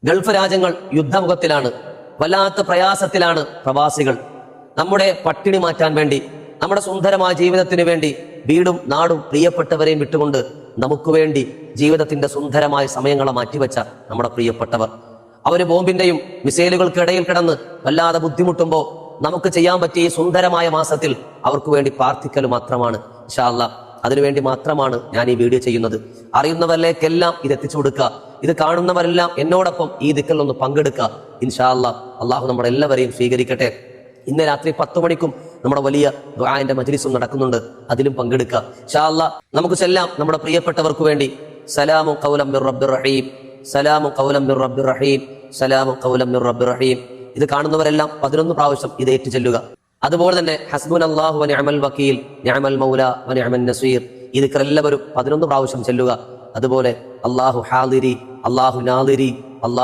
Gulf രാജ്യങ്ങൾ യുദ്ധമുഖത്തിലാണ്, വല്ലാത്ത പ്രയാസത്തിലാണ് പ്രവാസികൾ. നമ്മുടെ പട്ടിണി മാറ്റാൻ വേണ്ടി, നമ്മുടെ സുന്ദരമായ ജീവിതത്തിന് വേണ്ടി വീടും നാടും പ്രിയപ്പെട്ടവരെയും വിട്ടുകൊണ്ട് നമുക്ക് വേണ്ടി ജീവിതത്തിന്റെ സുന്ദരമായ സമയങ്ങളെ മാറ്റിവെച്ച നമ്മുടെ പ്രിയപ്പെട്ടവർ, അവര് ബോംബിന്റെയും മിസൈലുകൾക്കിടയിൽ കിടന്ന് വല്ലാതെ ബുദ്ധിമുട്ടുമ്പോൾ നമുക്ക് ചെയ്യാൻ പറ്റിയ ഈ സുന്ദരമായ മാസത്തിൽ അവർക്ക് വേണ്ടി പ്രാർത്ഥിക്കൽ മാത്രമാണ്. ഇൻഷാ അല്ലാഹ് അതിനുവേണ്ടി മാത്രമാണ് ഞാൻ ഈ വീഡിയോ ചെയ്യുന്നത്. അറിയുന്നവരിലേക്കെല്ലാം ഇത് എത്തിച്ചു കൊടുക്കുക. ഇത് കാണുന്നവരെല്ലാം എന്നോടൊപ്പം ഈ ദിക്കൽ ഒന്ന് പങ്കെടുക്കുക. ഇൻഷാ അല്ലാഹ് അള്ളാഹു നമ്മുടെ എല്ലാവരെയും സ്വീകരിക്കട്ടെ. ഇന്ന് രാത്രി 10 മണിക്കും നമ്മുടെ വലിയ ദുആന്റെ മജ്ലിസും നടക്കുന്നുണ്ട്, അതിലും പങ്കെടുക്കുക ഇൻഷാ അല്ലാഹ്. നമുക്ക് ചെല്ലാം നമ്മുടെ പ്രിയപ്പെട്ടവർക്ക് വേണ്ടി. സലാമു ഖൗലം മിർ റബ്ബിർ റഹീം, സലാമു ഖൗലം മിർ റബ്ബിർ റഹീം, സലാമു ഖൗലം മിർ റബ്ബിർ റഹീം. ഇത് കാണുന്നവരെല്ലാം 11 പ്രാവശ്യം ഇത് ഏറ്റു ചെല്ലുക. അതുപോലെ തന്നെ ഹസ്ബുനല്ലാഹു വ നിഅമൽ വകീൽ, നിഅമൽ മൗല വ നിഅമൻ നസീർ, ഈ ദിക്ർ എല്ലാവരും 11 പ്രാവശ്യം ചെല്ലുക. അതുപോലെ അല്ലാഹു ഹാദിരി, അല്ലാഹു നാദിരി, അല്ലാഹു